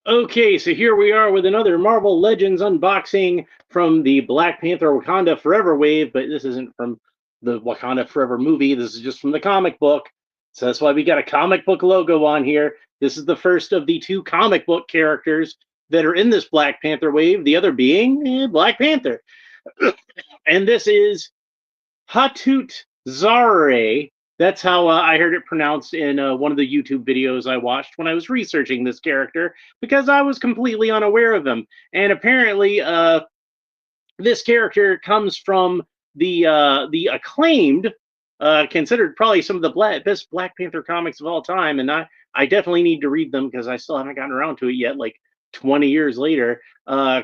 Okay, so here we are with another Marvel Legends unboxing from the Black Panther Wakanda Forever wave, but this isn't from the Wakanda Forever movie. This is just from the comic book. So that's why we got a comic book logo on here. This is the first of the two comic book characters that are in this Black Panther wave, the other being Black Panther. And this is Hatut Zare. That's how I heard it pronounced in one of the YouTube videos I watched when I was researching this character because I was completely unaware of him. And apparently, this character comes from the acclaimed, considered probably some of the best Black Panther comics of all time, and I definitely need to read them because I still haven't gotten around to it yet. Like 20 years later,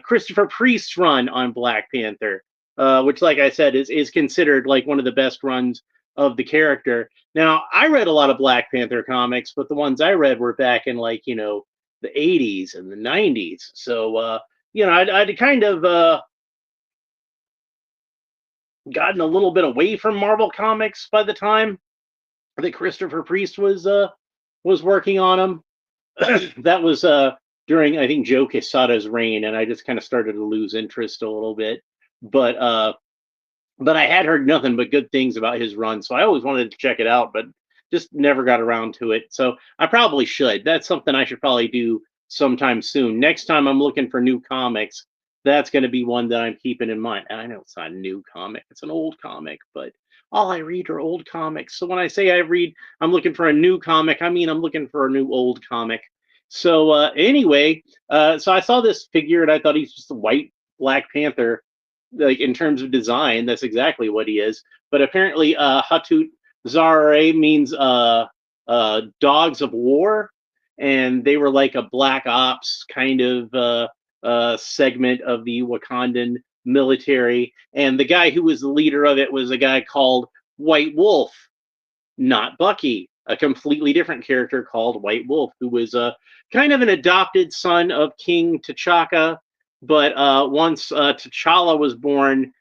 Christopher Priest's run on Black Panther, which, like I said, is considered like one of the best runs of the character. Now, I read a lot of Black Panther comics, but the ones I read were back in like the 80s and the 90s. So I'd kind of gotten a little bit away from Marvel Comics by the time that Christopher Priest was working on them. That was during I think Joe Quesada's reign, and I just kind of started to lose interest a little bit. But uh, but I had heard nothing but good things about his run, so I always wanted to check it out, but just never got around to it. So I probably should. That's something I should probably do sometime soon. Next time I'm looking for new comics, that's going to be one that I'm keeping in mind. And I know it's not a new comic; it's an old comic, but all I read are old comics. So when I say I'm looking for a new comic, I mean I'm looking for a new old comic. So anyway, so I saw this figure and I thought he's just a white Black Panther, like in terms of design, that's exactly what he is. But apparently, Hatut Zare means dogs of war, and they were like a black ops kind of segment of the Wakandan military. And the guy who was the leader of it was a guy called White Wolf, not Bucky, a completely different character called White Wolf, who was kind of an adopted son of King T'Chaka. But once T'Challa was born,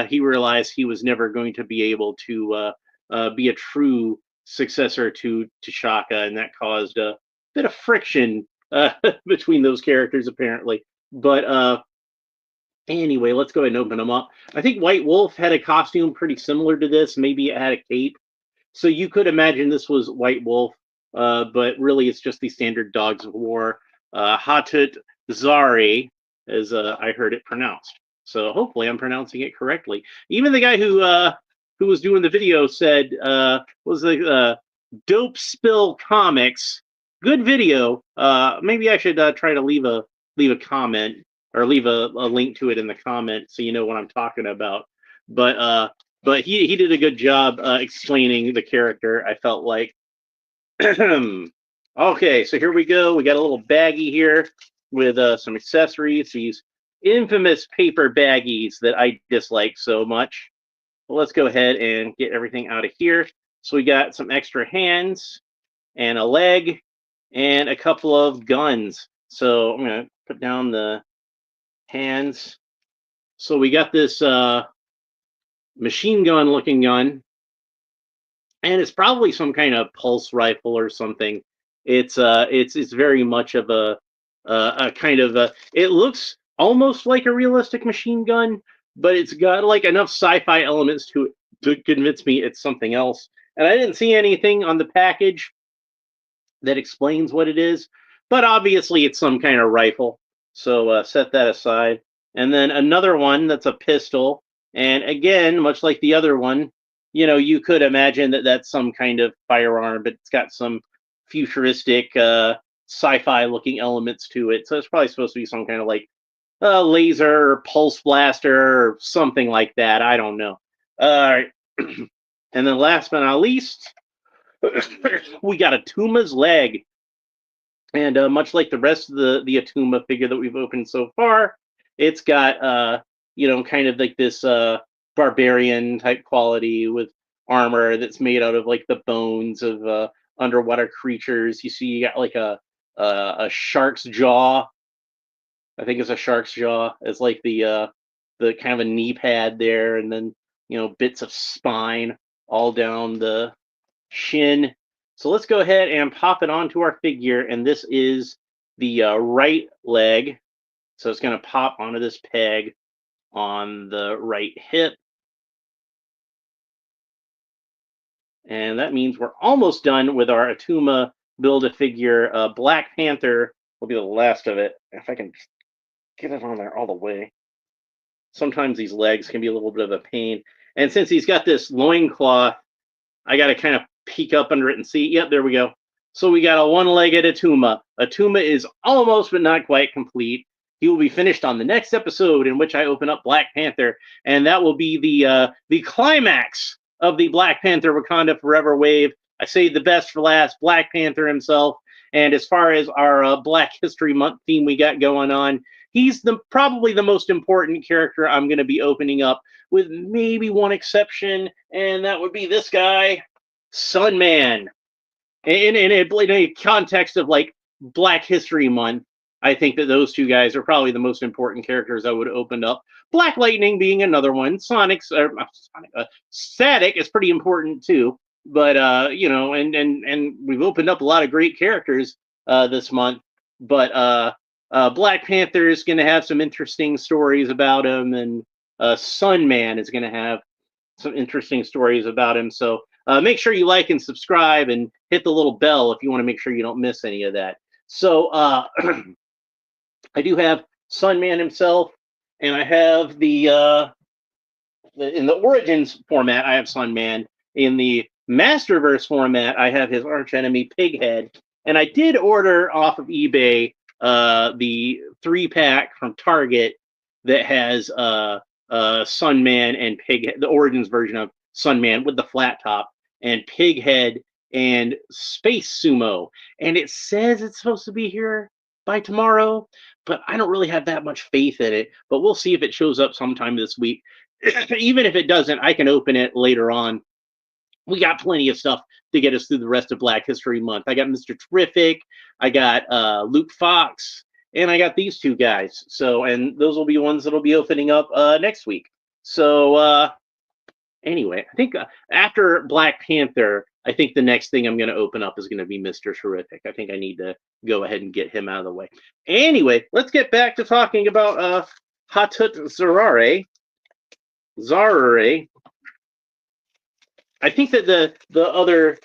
he realized he was never going to be able to be a true successor to T'Chaka, and that caused a bit of friction between those characters, apparently. But anyway, let's go ahead and open them up. I think White Wolf had a costume pretty similar to this. Maybe it had a cape, so you could imagine this was White Wolf, but really it's just the standard Dogs of War. Hatut Zari, as I heard it pronounced. So hopefully I'm pronouncing it correctly. Even the guy who was doing the video said was like Dope Spill Comics. Good video. Maybe I should try to leave a comment or leave a link to it in the comment so you know what I'm talking about. But he did a good job explaining the character. I felt like. Okay, so here we go. We got a little baggie here with some accessories. These infamous paper baggies that I dislike so much. Well, let's go ahead and get everything out of here. So we got some extra hands and a leg and a couple of guns. So I'm gonna put down the hands. So we got this machine gun looking gun, and it's probably some kind of pulse rifle or something. It's very much of a kind of a. It looks almost like a realistic machine gun, but it's got like enough sci-fi elements to it to convince me it's something else. And I didn't see anything on the package that explains what it is, but obviously it's some kind of rifle. So set that aside. And then another one that's a pistol. And again, much like the other one, you could imagine that that's some kind of firearm, but it's got some futuristic sci-fi looking elements to it. So it's probably supposed to be some kind of like laser or pulse blaster or something like that. I don't know. All right. And then last but not least, we got a Tuma's leg. And much like the rest of the Atuma figure that we've opened so far, it's got kind of like this barbarian type quality with armor that's made out of like the bones of underwater creatures. You see, you got like a shark's jaw. I think it's a shark's jaw. It's like the kind of a knee pad there, and then bits of spine all down the shin. So let's go ahead and pop it onto our figure, and this is the right leg. So it's going to pop onto this peg on the right hip. And that means we're almost done with our Atuma Build-A-Figure. Black Panther will be the last of it. If I can get it on there all the way. Sometimes these legs can be a little bit of a pain. And since he's got this loincloth, I got to kind of peek up under it and see. Yep, there we go. So we got a one-legged Atuma. Atuma is almost but not quite complete. He will be finished on the next episode, in which I open up Black Panther, and that will be the climax of the Black Panther Wakanda Forever wave. I saved the best for last, Black Panther himself. And as far as our Black History Month theme we got going on, he's probably the most important character I'm going to be opening up, with maybe one exception, and that would be this guy, Sunman. In a context of like Black History Month, I think that those two guys are probably the most important characters I would have opened up. Black Lightning being another one. Static is pretty important too. But and we've opened up a lot of great characters this month. But Black Panther is going to have some interesting stories about him, and Sunman is going to have some interesting stories about him. So make sure you like and subscribe and hit the little bell if you want to make sure you don't miss any of that. So I do have Sunman himself, and I have in the Origins format, I have Sunman. In the Masterverse format, I have his archenemy Pighead. And I did order off of eBay the 3-pack from Target that has Sunman and Pighead, the Origins version of Sunman with the flat top, and Pighead and Space Sumo. And it says it's supposed to be here by tomorrow, but I don't really have that much faith in it. But we'll see if it shows up sometime this week. Even if it doesn't, I can open it later on. We got plenty of stuff to get us through the rest of Black History Month. I got Mr. Terrific, I got Luke Fox, and I got these two guys. So, and those will be ones that'll be opening up next week. So, anyway, I think after Black Panther, I think the next thing I'm going to open up is going to be Mr. Terrific. I think I need to go ahead and get him out of the way. Anyway, let's get back to talking about Hatut Zeraze. I think that the other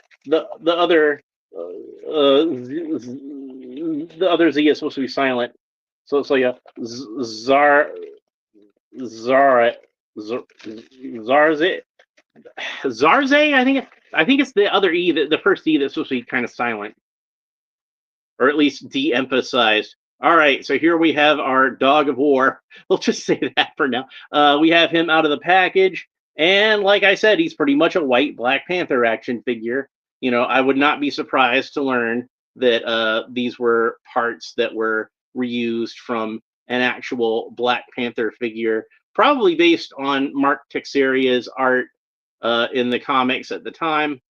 Z is supposed to be silent. So it's like a Zarze. I think it's the other E, the first E that's supposed to be kind of silent, or at least de-emphasized. All right, so here we have our dog of war. We'll just say that for now. We have him out of the package, and like I said, he's pretty much a white Black Panther action figure. You know, I would not be surprised to learn that these were parts that were reused from an actual Black Panther figure, probably based on Mark Texeria's art in the comics at the time.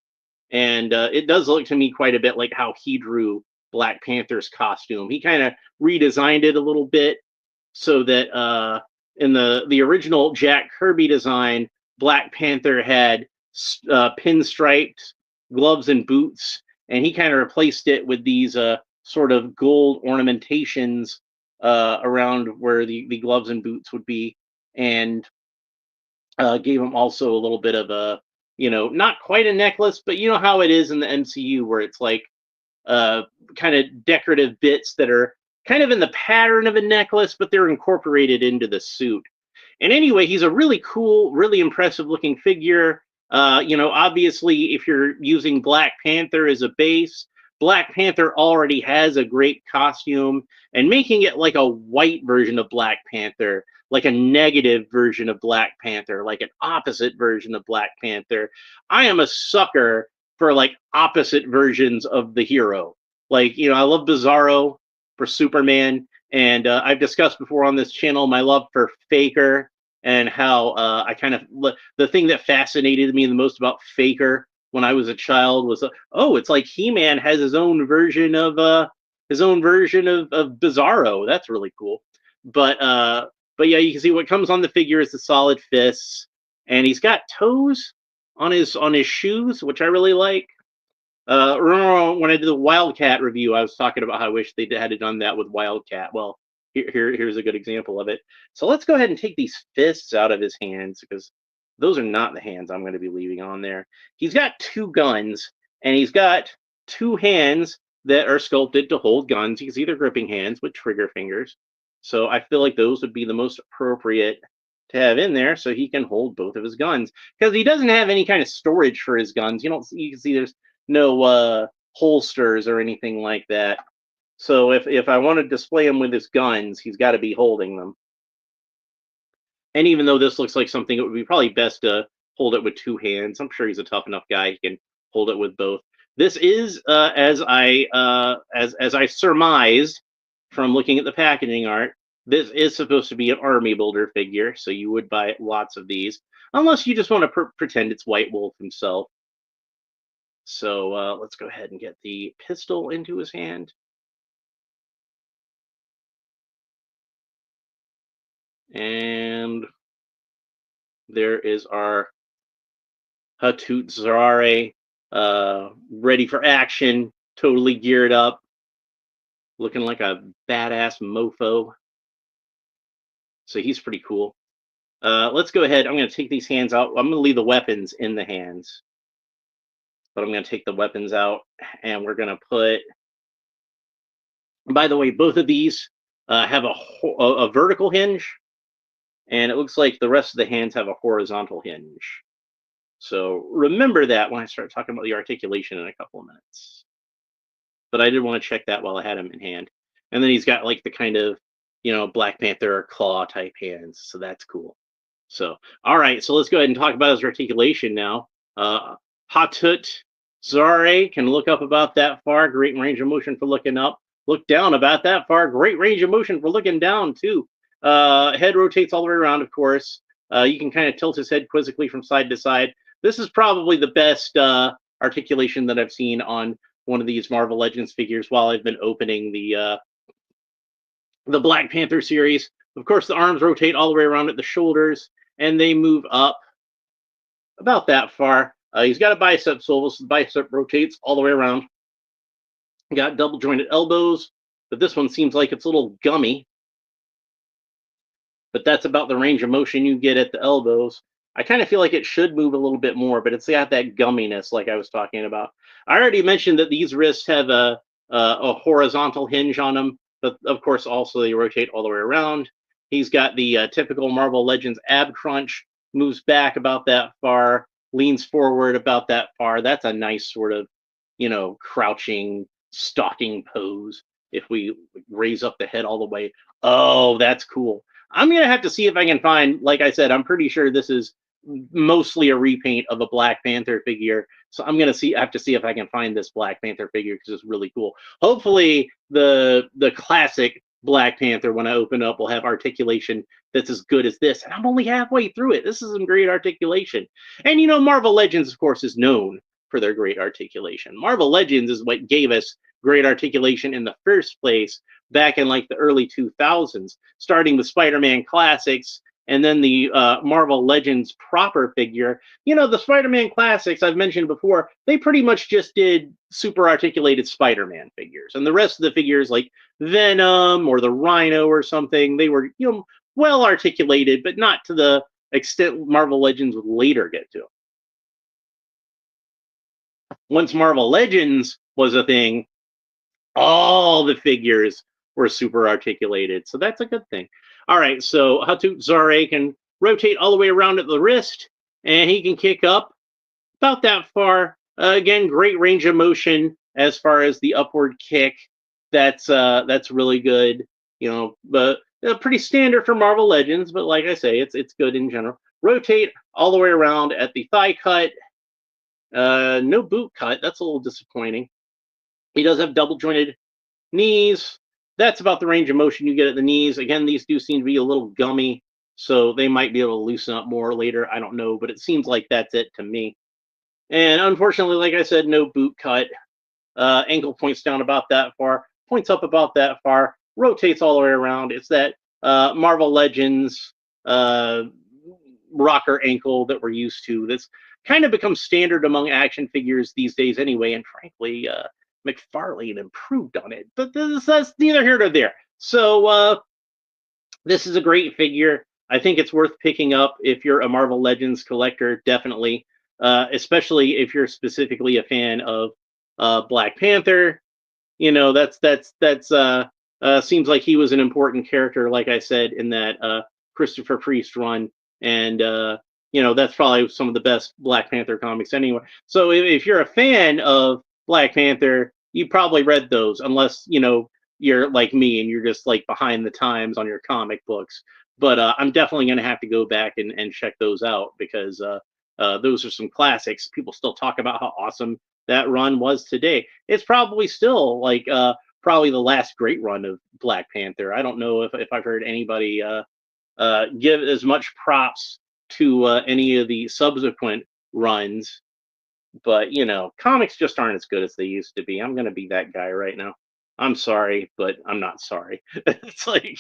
And it does look to me quite a bit like how he drew Black Panther's costume. He kind of redesigned it a little bit so that in the original Jack Kirby design, Black Panther had pinstriped gloves and boots, and he kind of replaced it with these sort of gold ornamentations around where the gloves and boots would be, and gave him also a little bit of a, not quite a necklace, but you know how it is in the MCU where it's like kind of decorative bits that are kind of in the pattern of a necklace, but they're incorporated into the suit. And anyway, he's a really cool, really impressive looking figure. Obviously, if you're using Black Panther as a base, Black Panther already has a great costume, and making it like a white version of Black Panther, like a negative version of Black Panther, like an opposite version of Black Panther. I am a sucker for like opposite versions of the hero. Like, I love Bizarro for Superman, and I've discussed before on this channel my love for Faker, and how I kind of, the thing that fascinated me the most about Faker when I was a child was, it's like He-Man has his own version of Bizarro. That's really cool. But yeah, you can see what comes on the figure is the solid fists, and he's got toes on his shoes, which I really like. Remember when I did the Wildcat review, I was talking about how I wish they had done that with Wildcat. Well, here's a good example of it. So let's go ahead and take these fists out of his hands because those are not the hands I'm going to be leaving on there. He's got two guns and he's got two hands that are sculpted to hold guns. You can see they're gripping hands with trigger fingers. So I feel like those would be the most appropriate to have in there so he can hold both of his guns because he doesn't have any kind of storage for his guns. You can see there's no holsters or anything like that. So if I want to display him with his guns, he's got to be holding them. And even though this looks like something it would be probably best to hold it with two hands, I'm sure he's a tough enough guy he can hold it with both. This is as I surmised from looking at the packaging art. This is supposed to be an army builder figure, so you would buy lots of these, unless you just want to pretend it's White Wolf himself. So let's go ahead and get the pistol into his hand. And there is our Hatut Zeraze, ready for action, totally geared up, looking like a badass mofo. So he's pretty cool. Let's go ahead. I'm going to take these hands out. I'm going to leave the weapons in the hands. But I'm going to take the weapons out, and we're going to put... By the way, both of these have a vertical hinge, and it looks like the rest of the hands have a horizontal hinge. So remember that when I start talking about the articulation in a couple of minutes. But I did want to check that while I had him in hand. And then he's got like the kind of, Black Panther claw type hands. So that's cool. So, all right. So let's go ahead and talk about his articulation now. Hatut Zeraze can look up about that far. Great range of motion for looking up. Look down about that far. Great range of motion for looking down, too. Head rotates all the way around, of course. You can kind of tilt his head quizzically from side to side. This is probably the best articulation that I've seen on one of these Marvel Legends figures while I've been opening the Black Panther series. Of course, the arms rotate all the way around at the shoulders, and they move up about that far. He's got a bicep swivel, so the bicep rotates all the way around. Got double jointed elbows, but this one seems like it's a little gummy. But that's about the range of motion you get at the elbows. I kind of feel like it should move a little bit more, but it's got that gumminess like I was talking about. I already mentioned that these wrists have a horizontal hinge on them, but of course also they rotate all the way around. He's got the typical Marvel Legends ab crunch, moves back about that far, leans forward about that far. That's a nice sort of, crouching, stalking pose. If we raise up the head all the way, oh, that's cool. I'm going to have to see if I can find, like I said, I'm pretty sure this is mostly a repaint of a Black Panther figure. So I'm going to have to see if I can find this Black Panther figure because it's really cool. Hopefully the classic Black Panther, when I open up, will have articulation that's as good as this. And I'm only halfway through it. This is some great articulation. And, Marvel Legends, of course, is known for their great articulation. Marvel Legends is what gave us great articulation in the first place back in like the early 2000s, starting with Spider-Man Classics and then the Marvel Legends proper figure. The Spider-Man Classics I've mentioned before, they pretty much just did super articulated Spider-Man figures. And the rest of the figures like Venom or the Rhino or something, they were, well articulated, but not to the extent Marvel Legends would later get to. Once Marvel Legends was a thing, all the figures were super articulated. So that's a good thing. All right, so Hatut Zeraze can rotate all the way around at the wrist, and he can kick up about that far. Again, great range of motion as far as the upward kick. That's really good. But pretty standard for Marvel Legends, but like I say, it's good in general. Rotate all the way around at the thigh cut. No boot cut. That's a little disappointing. He does have double jointed knees. That's about the range of motion you get at the knees. Again, these do seem to be a little gummy, so they might be able to loosen up more later. I don't know, but it seems like that's it to me. And unfortunately, like I said, no boot cut. Ankle points down about that far, points up about that far, rotates all the way around. It's that Marvel Legends rocker ankle that we're used to. kind of become standard among action figures these days anyway. And frankly, McFarlane improved on it, but that's neither here nor there. So this is a great figure. I think it's worth picking up if you're a Marvel Legends collector, definitely. Especially if you're specifically a fan of Black Panther. You know, that's seems like he was an important character, like I said, in that Christopher Priest run, and that's probably some of the best Black Panther comics anyway. So if you're a fan of Black Panther, you probably read those, unless you're like me and you're just like behind the times on your comic books. But I'm definitely going to have to go back and check those out, because those are some classics. People still talk about how awesome that run was today. It's probably still like probably the last great run of Black Panther. I don't know if I've heard anybody give as much props to any of the subsequent runs. But comics just aren't as good as they used to be. I'm gonna be that guy right now. I'm sorry, but I'm not sorry. It's like,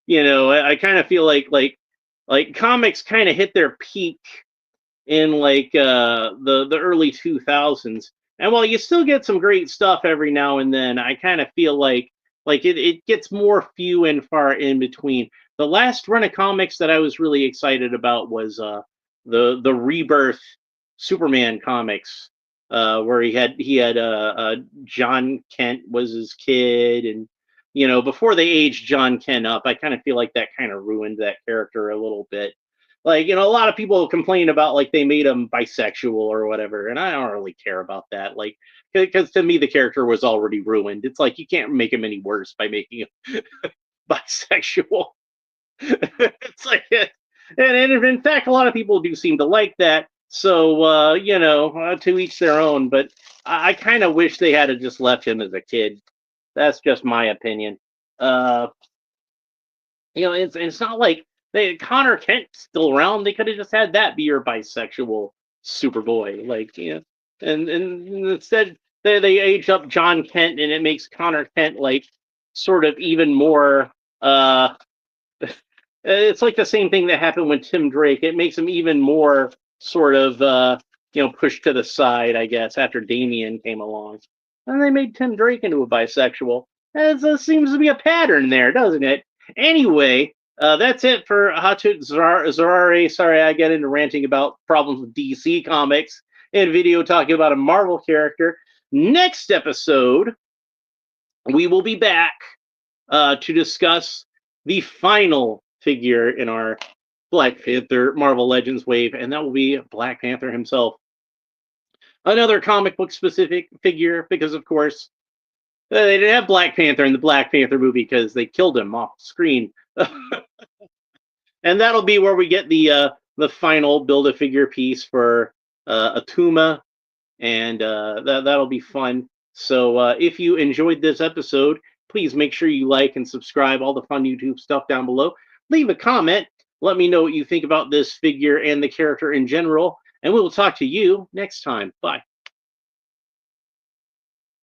I kind of feel like comics kind of hit their peak in like the early 2000s, and while you still get some great stuff every now and then, I kind of feel like it gets more few and far in between. The last run of comics that I was really excited about was the Rebirth Superman comics, where he had John Kent was his kid, and before they aged John Kent up, I kind of feel like that kind of ruined that character a little bit. Like, a lot of people complain about like they made him bisexual or whatever, and I don't really care about that. Like, because to me the character was already ruined. It's like you can't make him any worse by making him bisexual. It's like, and in fact, a lot of people do seem to like that. So to each their own. But I kind of wish they had just left him as a kid. That's just my opinion. Uh, it's not like Connor Kent's still around. They could have just had that be your bisexual Superboy, like, and instead they age up John Kent, and it makes Connor Kent like sort of even more. It's like the same thing that happened with Tim Drake. It makes him even more sort of pushed to the side, I guess, after Damian came along, and they made Tim Drake into a bisexual. There seems to be a pattern there, doesn't it? Anyway, that's it for Hatut Zeraze. Sorry, I get into ranting about problems with DC Comics and video talking about a Marvel character. Next episode, we will be back to discuss the final figure in our Black Panther Marvel Legends wave, and that will be Black Panther himself. Another comic book specific figure, because of course they didn't have Black Panther in the Black Panther movie because they killed him off screen. And that'll be where we get the final Build-A-Figure piece for Atuma, and that'll be fun. So if you enjoyed this episode, please make sure you like and subscribe, all the fun YouTube stuff down below. Leave a comment. Let me know what you think about this figure and the character in general, and we will talk to you next time. Bye.